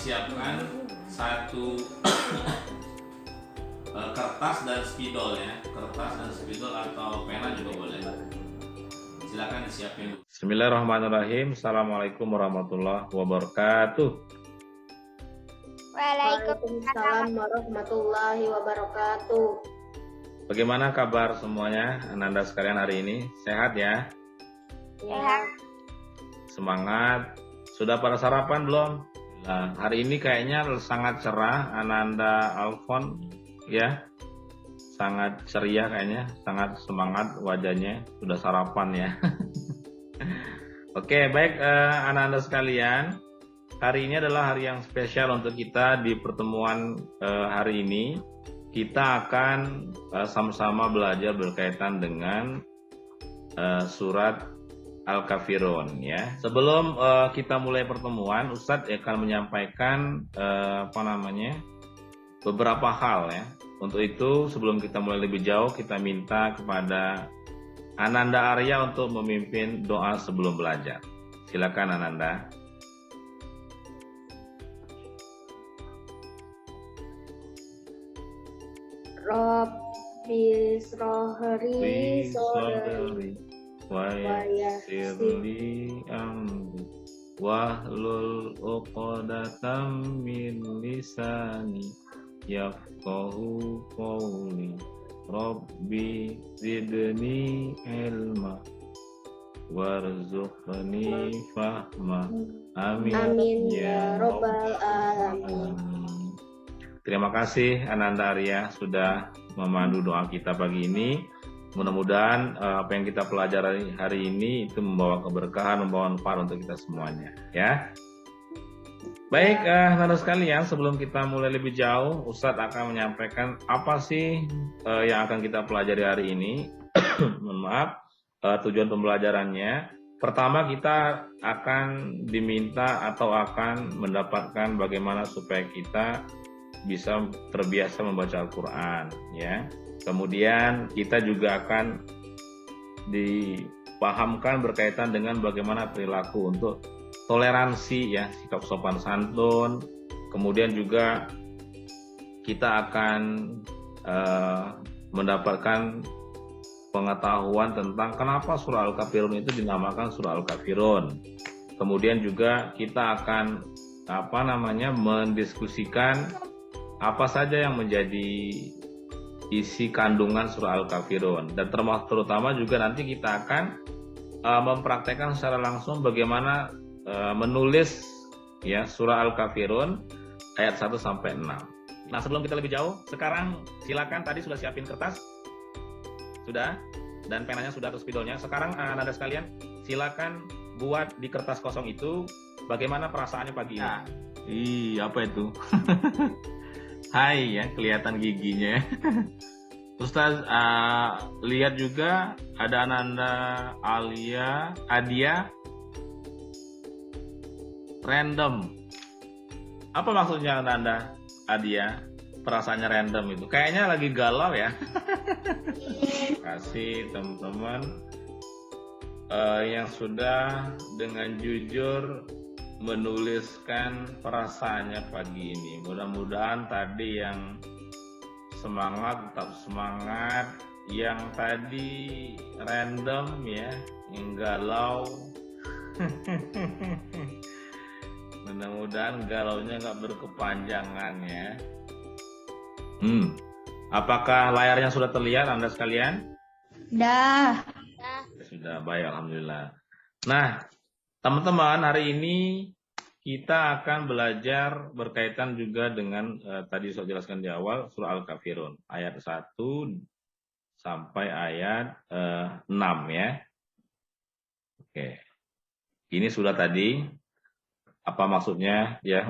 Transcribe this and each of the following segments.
siapkan satu kertas dan spidol ya, kertas dan spidol atau pena juga boleh. Silakan disiapin. Bismillahirrahmanirrahim. Assalamualaikum warahmatullahi wabarakatuh. Waalaikumsalam warahmatullahi wabarakatuh. Bagaimana kabar semuanya, Ananda sekalian hari ini? Sehat ya? Sehat. Semangat. Sudah pada sarapan belum? Nah, hari ini kayaknya sangat cerah, Ananda Alfon ya. Sangat ceria kayaknya, sangat semangat wajahnya. Sudah sarapan ya. Oke, baik anak-anak sekalian. Hari ini adalah hari yang spesial untuk kita di pertemuan hari ini. Kita akan sama-sama belajar berkaitan dengan surat Al-Kafirun ya. Sebelum kita mulai pertemuan, Ustadz akan menyampaikan beberapa hal ya. Untuk itu, sebelum kita mulai lebih jauh, kita minta kepada Ananda Arya untuk memimpin doa sebelum belajar. Silakan Ananda. Rabbi srohri sodri wa yassirli amri wahlul uqdatam min lisani yafqahu qawli. Rabbi zidni ilma warzuqni fahma. Amin, amin ya robbal alamin. Terima kasih Ananda Arya sudah memandu doa kita pagi ini. Mudah-mudahan apa yang kita pelajari hari ini itu membawa keberkahan, membawa manfaat untuk kita semuanya ya. Baik, anak-anak sekalian, sebelum kita mulai lebih jauh, Ustadz akan menyampaikan apa sih yang akan kita pelajari hari ini. Mohon maaf, tujuan pembelajarannya. Pertama, kita akan diminta atau akan mendapatkan bagaimana supaya kita bisa terbiasa membaca Al-Quran, ya. Kemudian kita juga akan dipahamkan berkaitan dengan bagaimana perilaku untuk toleransi ya, sikap sopan santun. Kemudian juga kita akan mendapatkan pengetahuan tentang kenapa surah Al-Kafirun itu dinamakan surah Al-Kafirun. Kemudian juga kita akan mendiskusikan apa saja yang menjadi isi kandungan surah Al-Kafirun, dan terutama juga nanti kita akan mempraktekkan secara langsung bagaimana menulis ya surah Al-Kafirun ayat 1 sampai 6. Nah, sebelum kita lebih jauh, sekarang silakan, tadi sudah siapin kertas, sudah, dan penanya sudah, atau spidolnya. Sekarang Anda sekalian silakan buat di kertas kosong itu bagaimana perasaannya pagi ini. Apa itu? Hai ya, kelihatan giginya. Ustaz lihat juga ada Ananda Adia random. Apa maksudnya Ananda Adia? Perasaannya random itu. Kayaknya lagi galau ya. Kasih teman-teman yang sudah dengan jujur menuliskan perasaannya pagi ini. Mudah-mudahan tadi yang semangat tetap semangat, yang tadi random ya, yang galau mudah-mudahan galaunya nggak berkepanjangan ya. Apakah layarnya sudah terlihat Anda sekalian? Sudah, baik, alhamdulillah. Nah, teman-teman, hari ini kita akan belajar berkaitan juga dengan tadi saya jelaskan di awal surah Al-Kafirun ayat 1 sampai ayat 6 ya. Oke. Ini sudah tadi. Apa maksudnya ya?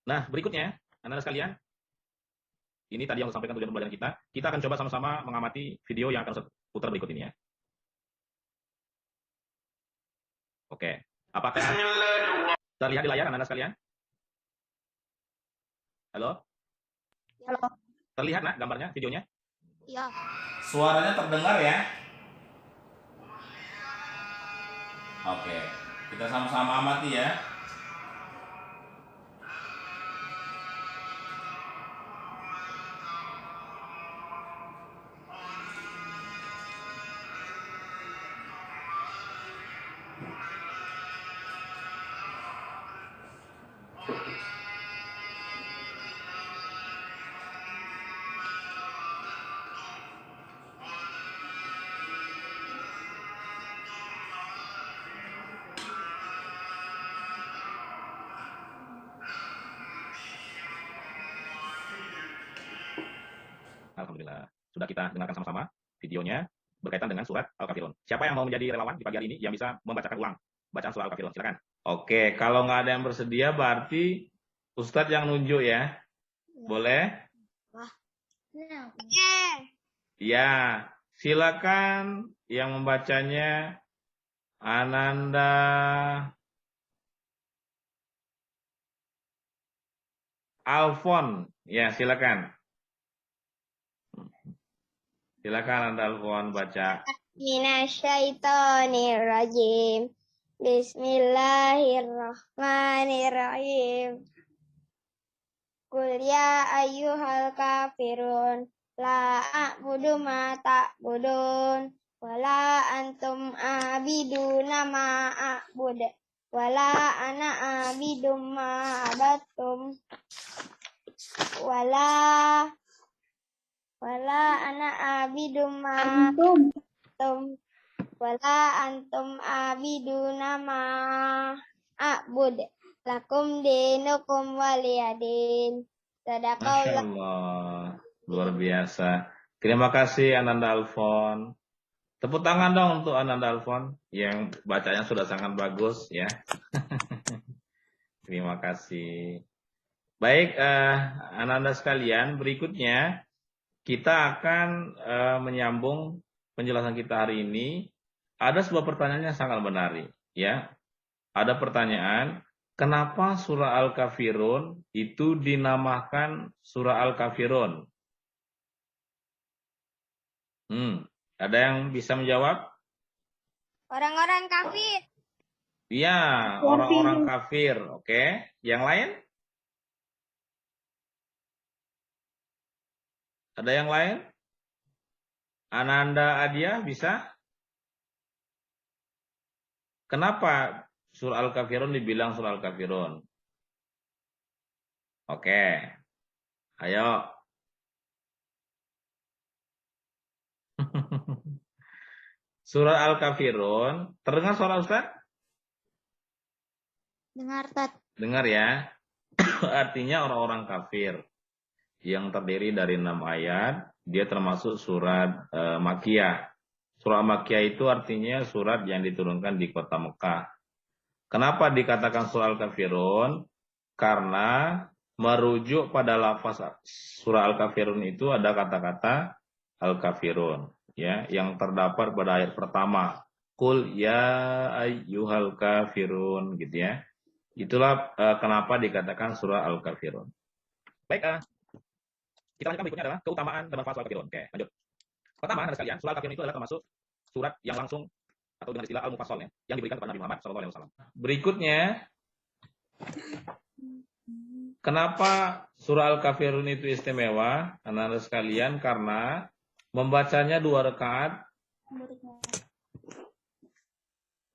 Nah, berikutnya Anda sekalian, ini tadi yang disampaikan tujuan pembelajaran kita. Kita akan coba sama-sama mengamati video yang akan saya putar berikut ini ya. Oke. Apakah terlihat di layar Anda sekalian? Halo? Halo. Terlihat nak gambarnya, videonya? Iya. Suaranya terdengar ya? Oke, kita sama-sama amati ya. Alhamdulillah. Sudah kita dengarkan sama-sama videonya berkaitan dengan surat Al-Kafirun. Siapa yang mau menjadi relawan di pagi hari ini yang bisa membacakan ulang bacaan surat Al-Kafirun? Silakan. Oke, kalau nggak ada yang bersedia berarti Ustadz yang nunjuk ya. Boleh? Ya, silakan yang membacanya Ananda Alfon. Ya, silakan. Silakan Anda Alfon baca. Minasyaitonirrajim. Bismillahirrahmanirrahim. Qul ya ayyuhal kafirun la a'budu ma ta'budun wala antum abiduna ma a'bud wala ana abidum ma abattum wala ana abidum ma antum wala antum abiduna ma a'bud lakum dinukum waliyadin. Masya Allah, luar biasa. Terima kasih Ananda Alfon. Tepuk tangan dong untuk Ananda Alfon yang bacanya sudah sangat bagus ya. Terima kasih. Baik, Ananda sekalian, berikutnya kita akan menyambung penjelasan kita hari ini. Ada sebuah pertanyaan yang sangat menarik ya. Ada pertanyaan, kenapa surah Al-Kafirun itu dinamakan surah Al-Kafirun? Ada yang bisa menjawab? Orang-orang kafir. Iya, orang-orang kafir. Oke, yang lain? Ada yang lain? Ananda Adia bisa? Kenapa surah Al-Kafirun dibilang surah Al-Kafirun? Oke, ayo. Surah Al-Kafirun, terdengar suara Ustaz? Dengar, Tat. Dengar ya. Artinya orang-orang kafir yang terdiri dari 6 ayat, dia termasuk surat Makkiyah. Surah Makkiyah itu artinya surat yang diturunkan di kota Mekah. Kenapa dikatakan surah Al-Kafirun? Karena merujuk pada lafaz surah Al-Kafirun itu ada kata-kata Al-Kafirun ya, yang terdapat pada ayat pertama. Qul ya ayyuhal kafirun gitu ya. Itulah kenapa dikatakan surah Al-Kafirun. Baik, kita lanjutkan berikutnya adalah keutamaan dan manfaat surah Al-Kafirun. Oke, lanjut. Pertama, ada sekalian, surah Al-Kafirun itu adalah termasuk surat yang langsung atau dengan istilah Al-Mufassal ya, yang diberikan kepada Nabi Muhammad SAW. Berikutnya, kenapa surah Al-Kafirun itu istimewa, anak-anak sekalian? Karena membacanya 2 rakaat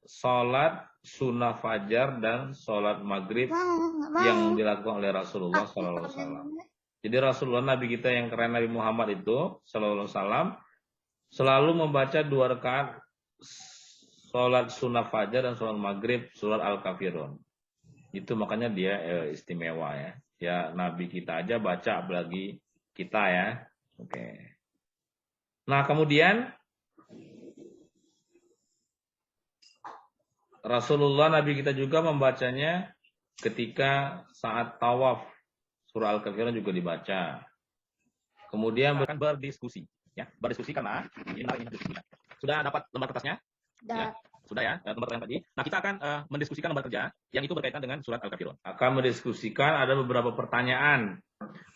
sholat sunnah fajar dan sholat maghrib yang dilakukan oleh Rasulullah SAW. Jadi Rasulullah Nabi kita yang keren Nabi Muhammad itu SAW selalu membaca 2 rakaat sholat sunnah fajar dan sholat maghrib surat Al-Kafirun. Itu makanya dia istimewa ya. Ya Nabi kita aja baca, apalagi kita ya. Oke. Nah kemudian Rasulullah Nabi kita juga membacanya ketika saat tawaf. Surah Al-Kafirun juga dibaca. Kemudian akan berdiskusi. Ya, berdiskusi karena ini sudah dapat lembar kertasnya? Ya, sudah ya, lembar kertas yang tadi. Nah, kita akan mendiskusikan lembar kerja yang itu berkaitan dengan surat Al-Kafirun. Akan mendiskusikan ada beberapa pertanyaan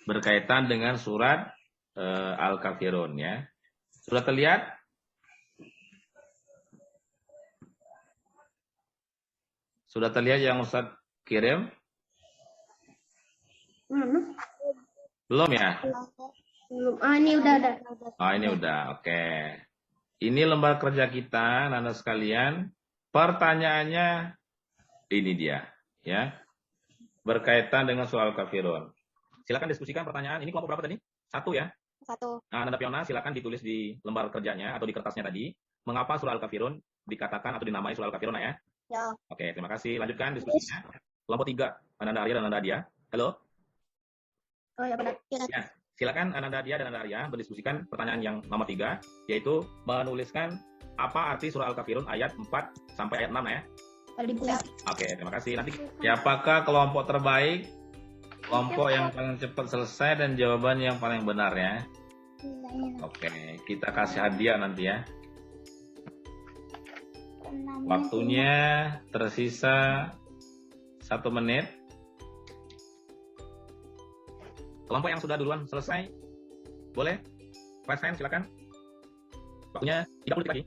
berkaitan dengan surat Al-Kafirun ya. Sudah terlihat? Sudah terlihat yang Ustaz kirim? Belum ya? Belum. Ini udah ada. Oh, ini udah. Oke. Ini lembar kerja kita, Anda sekalian. Pertanyaannya ini dia, ya. Berkaitan dengan soal kafirun. Silakan diskusikan pertanyaan. Ini kelompok berapa tadi? 1 ya? 1. Nah, Nanda Piona, silakan ditulis di lembar kerjanya atau di kertasnya tadi. Mengapa surah Al-Kafirun dikatakan atau dinamai surah Al-Kafirun ya? Ya. Oke, terima kasih. Lanjutkan diskusinya. Kelompok 3, Ananda Arya dan Ananda Adia. Halo? Oh ya benar. Ya, silakan Ananda Adia dan Ananda Arya berdiskusikan pertanyaan yang nomor 3, yaitu menuliskan apa arti surah Al-Kafirun ayat 4 sampai ayat 6 ya. Oke, terima kasih. Nanti siapakah kelompok terbaik? Kelompok yang paling cepat selesai dan jawaban yang paling benar ya. Oke, kita kasih hadiah nanti ya. Waktunya tersisa 1 menit. Kelompok yang sudah duluan selesai, boleh? Raise hand, silakan. Waktunya 30 detik lagi.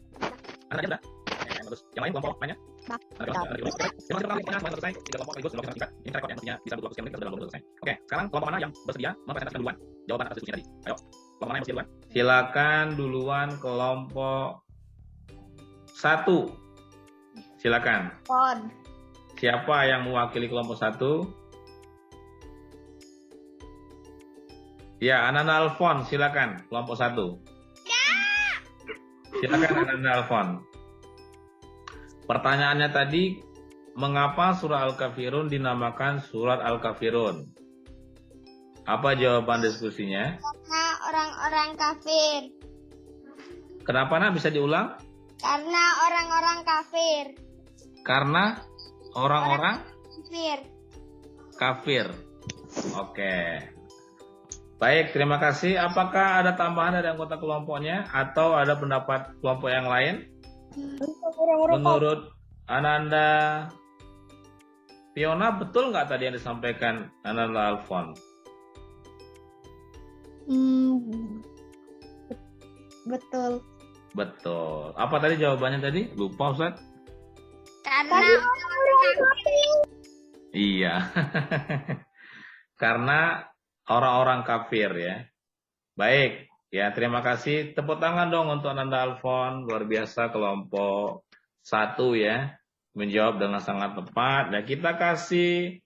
Anda aja udah. Oke, bagus. Yang lain kelompok lainnya? Terima kasih selesai. 3 kelompok sekaligus, ini rekod yang bisa 20 menit sudah selesai. Oke, sekarang kelompok mana yang bersedia mempresentasikan duluan jawaban atas diskusi tadi? Ayo, kelompok mana yang bersedia duluan? Silakan duluan kelompok 1. Silakan. Siapa yang mewakili kelompok 1? Ya, Ananda Alfon, silakan kelompok 1. Silakan Ananda Alfon. Pertanyaannya tadi, mengapa surah Al-Kafirun dinamakan surat Al-Kafirun? Apa jawaban diskusinya? Karena orang-orang kafir. Kenapa nak bisa diulang? Karena orang-orang kafir. Karena orang-orang Kafir. kafir. Oke. Baik, terima kasih. Apakah ada tambahan dari anggota kelompoknya atau ada pendapat kelompok yang lain? Menurut Ananda Fiona, betul nggak tadi yang disampaikan Ananda Alfon? Betul. Betul. Apa tadi jawabannya tadi? Lupa Ustaz? Karena orang-orang kafir. Iya. Karena orang-orang kafir ya. Baik. Ya, terima kasih. Tepuk tangan dong untuk Ananda Alfon. Luar biasa kelompok 1 ya. Menjawab dengan sangat tepat. Dan kita kasih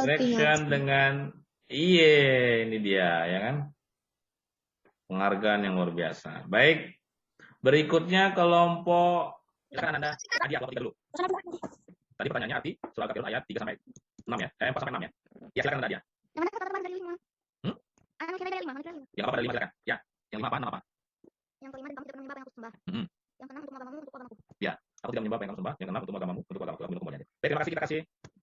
reaction dengan ini dia ya kan. Penghargaan yang luar biasa. Baik. Berikutnya kelompok silakan Anda Adia kelompok 3 dulu. Tadi pertanyaannya arti surah Al-Kafirun ayat 3 sampai 6 ya. 4 sampai 6 ya. Ya silakan Anda Adia. Yang mana kata dari 5? Dari 5. Yang apa dari 5 silakan. Ya. Yang 5 apa? Nama apa? Yang kelima tentang tidak menyembah apa yang aku sembah. Yang keenam untuk agamamu untuk agamaku. Ya. Aku tidak menyembah apa yang kamu sembah. Yang keenam untuk agamamu untuk agamaku. Baik, terima kasih, kita kasih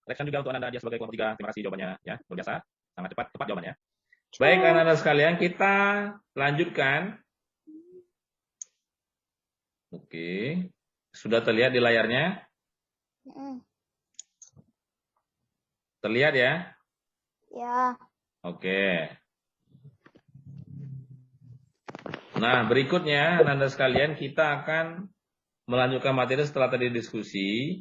reaction juga untuk Anda Adia sebagai kelompok 3. Terima kasih jawabannya ya. Luar biasa. Sangat tepat jawabannya. Baik, anak-anak sekalian, kita lanjutkan. Oke. Sudah terlihat di layarnya? Terlihat ya? Ya. Oke. Nah, berikutnya, anak-anak sekalian, kita akan melanjutkan materi setelah tadi diskusi,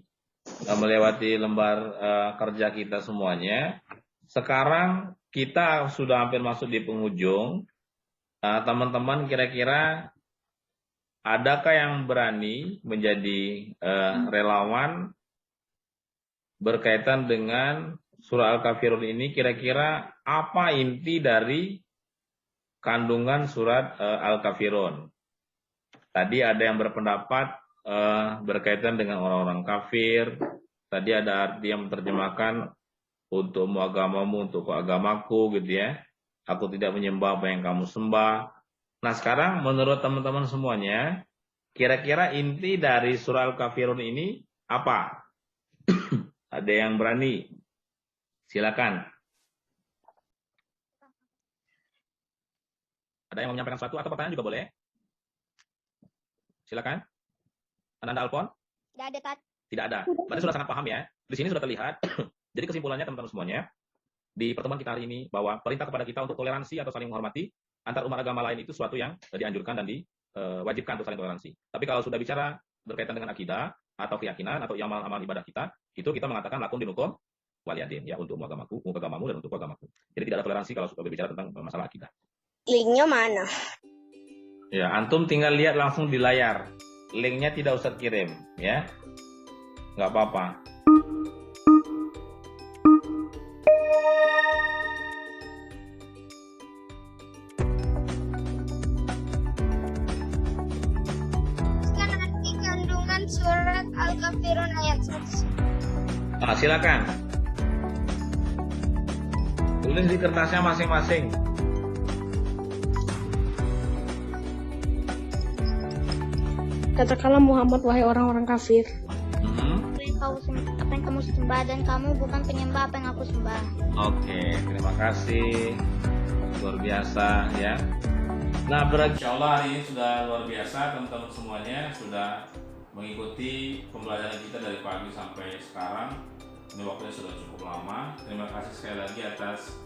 melewati lembar kerja kita semuanya. Sekarang kita sudah hampir masuk di penghujung. Teman-teman kira-kira adakah yang berani menjadi relawan berkaitan dengan surah Al-Kafirun ini? Kira-kira apa inti dari kandungan surat Al-Kafirun? Tadi ada yang berpendapat berkaitan dengan orang-orang kafir. Tadi ada arti yang menerjemahkan untukmu agamamu, untuk agamaku gitu ya. Aku tidak menyembah apa yang kamu sembah. Nah sekarang menurut teman-teman semuanya, kira-kira inti dari surah Al-Kafirun ini apa? Ada yang berani? Silakan. Ada yang mau menyampaikan sesuatu atau pertanyaan juga boleh? Silakan. Ananda Alfon? Tidak ada, Tat. Tidak ada. Berarti sudah sangat paham ya. Di sini sudah terlihat. Jadi kesimpulannya teman-teman semuanya, di pertemuan kita hari ini, bahwa perintah kepada kita untuk toleransi atau saling menghormati antar umat agama lain itu suatu yang dianjurkan dan diwajibkan untuk saling toleransi. Tapi kalau sudah bicara berkaitan dengan akidah atau keyakinan atau amal ibadah kita, itu kita mengatakan lakum dinukum waliyadin, ya, untuk agamaku dan untuk agamaku. Jadi tidak ada toleransi kalau sudah berbicara tentang masalah akidah. Linknya mana? Ya, antum tinggal lihat langsung di layar. Linknya tidak usah kirim, ya. Nggak apa-apa. Surat Al-Kafirun ayat 1. Nah, silakan. Tulis di kertasnya masing-masing. Katakanlah Muhammad, wahai orang-orang kafir. Apa yang kamu sembah dan kamu bukan penyembah apa yang aku sembah. Oke, terima kasih. Luar biasa, ya. Nah, insyaallah hari ini sudah luar biasa, teman-teman semuanya sudah mengikuti pembelajaran kita dari pagi sampai sekarang. Ini waktunya sudah cukup lama. Terima kasih sekali lagi atas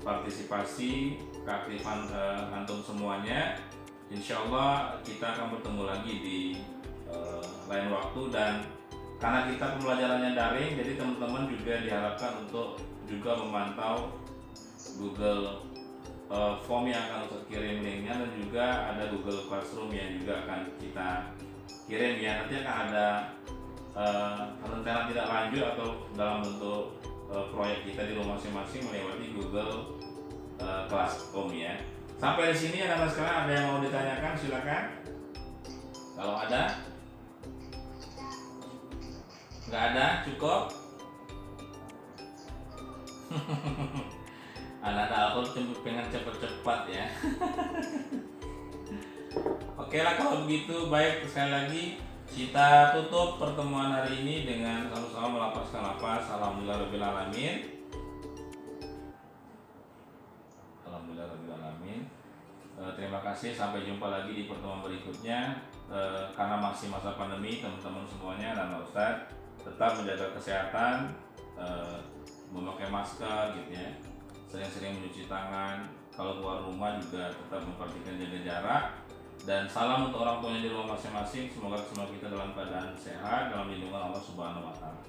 partisipasi, keaktifan antum semuanya. Insya Allah kita akan bertemu lagi di lain waktu, dan karena kita pembelajarannya daring, jadi teman-teman juga diharapkan untuk juga memantau Google Form yang akan kita kirim linknya, dan juga ada Google Classroom yang juga akan kita kirim, ya. Nanti akan ada rencana tidak lanjut atau dalam bentuk proyek kita di rumah masing-masing melewati Google Classroom, ya. Sampai di sini anak-anak sekalian, ada yang mau ditanyakan silakan. Kalau ada, nggak ada, cukup. Anak-anak aku pengen cepet-cepet, ya. Oke lah kalau begitu, baik, sekali lagi kita tutup pertemuan hari ini dengan sama-sama melapaskan nafas. Alhamdulillahirabbil alamin. Alhamdulillahirabbil alamin. Terima kasih, sampai jumpa lagi di pertemuan berikutnya. Karena masih masa pandemi, teman-teman semuanya dan Ustadz tetap menjaga kesehatan, memakai masker gitu, ya. Sering-sering mencuci tangan. Kalau keluar rumah juga tetap memperhatikan jaga jarak. Dan salam untuk orang tuanya di rumah masing-masing. Semoga semua kita dalam keadaan sehat, dalam lindungan Allah Subhanahu wa Ta'ala.